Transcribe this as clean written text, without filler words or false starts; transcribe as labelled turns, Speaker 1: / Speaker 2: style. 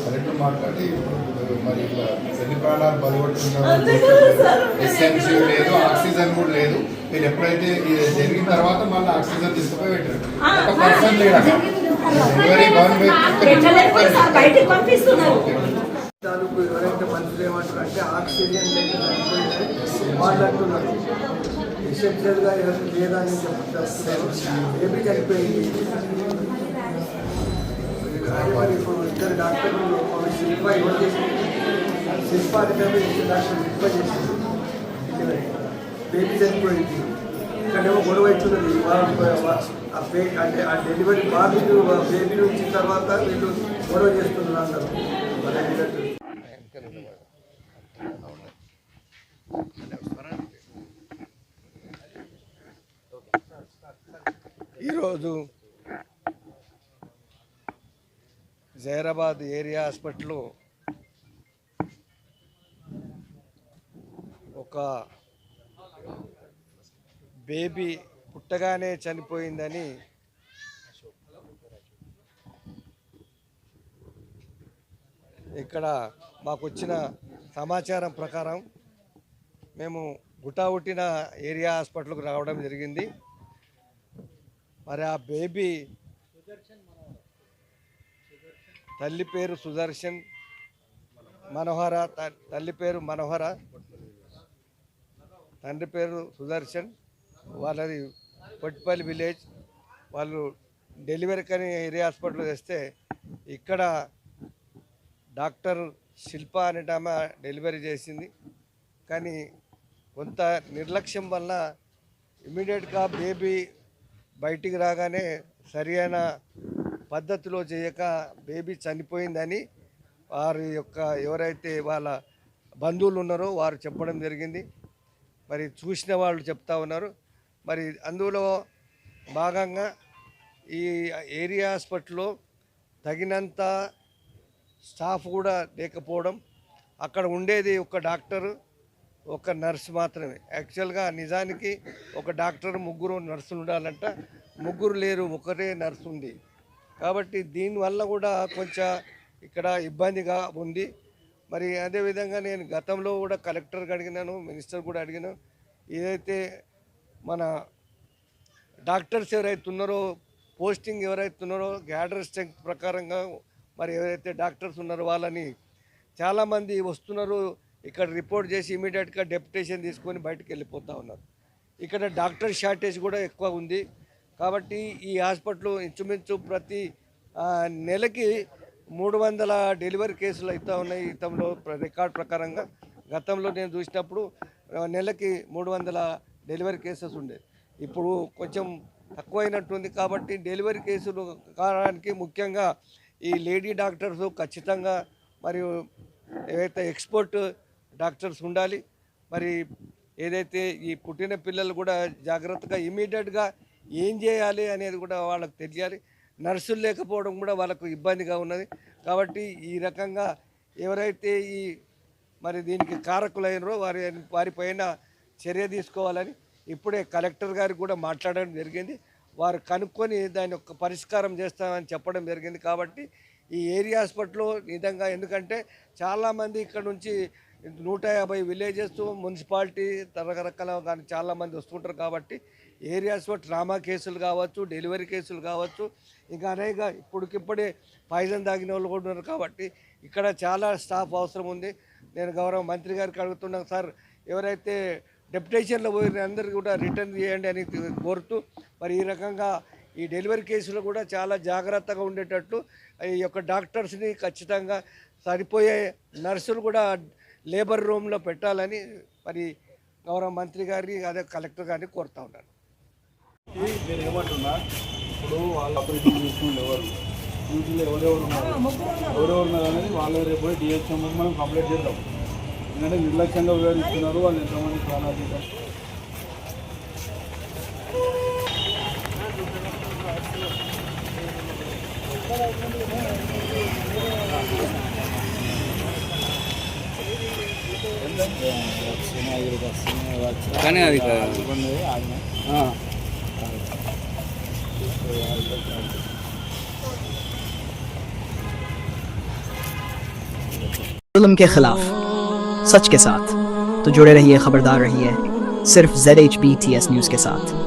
Speaker 1: Collector మాట్లాడి మరి ఇట్లా ఎన్ని ప్రాణాలు బలగొట్టుకున్నారు, ఎస్ఎంసీ లేదు, ఆక్సిజన్ కూడా లేదు. మీరు ఎప్పుడైతే జరిగిన తర్వాత మళ్ళీ ఆక్సిజన్ తీసుకుపోయి పెట్టారు. ఒక పర్సన్ లేడు
Speaker 2: దానికి ఎవరైతే మనుషులు ఏమంటారు అంటే ఆక్సిజన్ వాళ్ళు అంటున్నారు, ఎసెన్షియల్గా లేదా అని చెప్తున్నారు. ఏమి చనిపోయింది మరి ఇప్పుడు ఇద్దరు డాక్టర్లు శిల్ప ఎవరు చేసింది, శిల్ప అనేది డాక్టర్ శిల్ప చేసింది. బేబీ చనిపోయింది, ఇక్కడేమో గొడవ అవుతున్నది. అంటే ఆ డెలివరీ బాబీ బేబీ నుంచి తర్వాత వీళ్ళు గొడవ చేస్తున్నారు అందరూ.
Speaker 3: ఈరోజు జైరాబాద్ ఏరియా హాస్పిటల్లో ఒక బేబీ పుట్టగానే చనిపోయిందని ఇక్కడ మాకు వచ్చిన సమాచారం ప్రకారం మేము గుటావుట్టిన ఏరియా హాస్పిటల్కు రావడం జరిగింది. మరి ఆ బేబీ తల్లి పేరు సుదర్శన్ మనోహర, తల్లి పేరు మనోహర, తండ్రి పేరు సుదర్శన్. వాళ్ళది పొట్టిపల్లి విలేజ్. వాళ్ళు డెలివరీకి అని ఏరియా హాస్పిటల్ తెస్తే ఇక్కడ డాక్టర్ శిల్ప అనేట ఆమె డెలివరీ చేసింది. కానీ కొంత నిర్లక్ష్యం వల్ల ఇమీడియట్గా బేబీ బయటికి రాగానే సరైన పద్ధతిలో చేయక బేబీ చనిపోయిందని వారి యొక్క ఎవరైతే వాళ్ళ బంధువులు ఉన్నారో వారు చెప్పడం జరిగింది. మరి చూసిన వాళ్ళు చెప్తా ఉన్నారు. మరి అందులో భాగంగా ఈ ఏరియా హాస్పిటల్లో తగినంత స్టాఫ్ కూడా లేకపోవడం, అక్కడ ఉండేది ఒక డాక్టరు ఒక నర్సు మాత్రమే. యాక్చువల్గా నిజానికి ఒక డాక్టర్ ముగ్గురు నర్సులు ఉండాలంట, ముగ్గురు లేరు, ఒకరే నర్సు ఉంది. కాబట్టి దీనివల్ల కూడా కొంచెం ఇక్కడ ఇబ్బందిగా ఉంది. మరి అదేవిధంగా నేను గతంలో కూడా కలెక్టర్కి అడిగినాను, మినిస్టర్ కూడా అడిగినాను. ఏదైతే మన డాక్టర్స్ ఎవరైతే ఉన్నారో, పోస్టింగ్ ఎవరైతే ఉన్నారో గ్యాడర్ స్ట్రెంగ్త్ ప్రకారంగా మరి ఎవరైతే డాక్టర్స్ ఉన్నారో వాళ్ళని చాలామంది వస్తున్నారు, ఇక్కడ రిపోర్ట్ చేసి ఇమీడియట్గా డెప్యుటేషన్ తీసుకొని బయటకు వెళ్ళిపోతూ ఉన్నారు. ఇక్కడ డాక్టర్ షార్టేజ్ కూడా ఎక్కువ ఉంది. కాబట్టి ఈ హాస్పిటల్ ఇంచుమించు ప్రతి నెలకి 300 డెలివరీ కేసులు అవుతూ ఉన్నాయి. గతంలో రికార్డ్ ప్రకారంగా గతంలో నేను చూసినప్పుడు నెలకి 300 డెలివరీ కేసెస్ ఉండేది. ఇప్పుడు కొంచెం తక్కువైనట్టుంది. కాబట్టి డెలివరీ కేసులు కావడానికి ముఖ్యంగా ఈ లేడీ డాక్టర్స్ ఖచ్చితంగా మరియు ఏదైతే ఎక్స్పర్ట్ డాక్టర్స్ ఉండాలి. మరి ఏదైతే ఈ పుట్టిన పిల్లలు కూడా జాగ్రత్తగా ఇమీడియట్గా ఏం చేయాలి అనేది కూడా వాళ్ళకు తెలియాలి. నర్సులు లేకపోవడం కూడా వాళ్ళకు ఇబ్బందిగా ఉన్నది. కాబట్టి ఈ రకంగా ఎవరైతే ఈ మరి దీనికి కారకులైనరో వారిపైన చర్య తీసుకోవాలని ఇప్పుడే కలెక్టర్ గారికి కూడా మాట్లాడడం జరిగింది. వారు కనుక్కొని దాని యొక్క పరిష్కారం చేస్తామని చెప్పడం జరిగింది. కాబట్టి ఈ ఏరియా హాస్పిటల్లో నిజంగా ఎందుకంటే చాలామంది ఇక్కడ నుంచి 150 విలేజెస్ మున్సిపాలిటీ రకరకాల కానీ చాలామంది వస్తుంటారు కాబట్టి ఏరియాస్లో ట్రామా కేసులు కావచ్చు, డెలివరీ కేసులు కావచ్చు, ఇంకా అనేక ఇప్పటికిప్పుడే పాయిజన్ తాగిన వాళ్ళు కూడా ఉన్నారు కాబట్టి ఇక్కడ చాలా స్టాఫ్ అవసరం ఉంది. నేను గౌరవ మంత్రి గారికి అడుగుతున్నాను, సార్ ఎవరైతే డెప్యుటేషన్లో పోయిన అందరికీ కూడా రిటర్న్ చేయండి అని కోరుతూ, మరి ఈ రకంగా ఈ డెలివరీ కేసులు కూడా చాలా జాగ్రత్తగా ఉండేటట్టు ఈ యొక్క డాక్టర్స్ని ఖచ్చితంగా సరిపోయే నర్సులు కూడా లేబర్ రూమ్లో పెట్టాలని మరి గౌరవ మంత్రి గారిని అదే కలెక్టర్ గారిని కోరుతా ఉన్నాను.
Speaker 4: నేను ఏమంటున్నా, ఇప్పుడు వాళ్ళు ఆపరేషన్ చేసుకుని డ్యూటీలో ఎవరెవరు ఉన్నారు అనేది వాళ్ళు రేపు పోయి డిహెచ్ఎం మనం కంప్లైంట్ చేద్దాం. ఎందుకంటే నిర్లక్ష్యంగా వివరిస్తున్నారు, వాళ్ళు ఎంతమంది ప్రాణాలు.
Speaker 5: కానీ అది
Speaker 6: जुल्म के खिलाफ सच के साथ तो जुड़े रहिए, खबरदार रहिए सिर्फ ZHBTS न्यूज़ के साथ।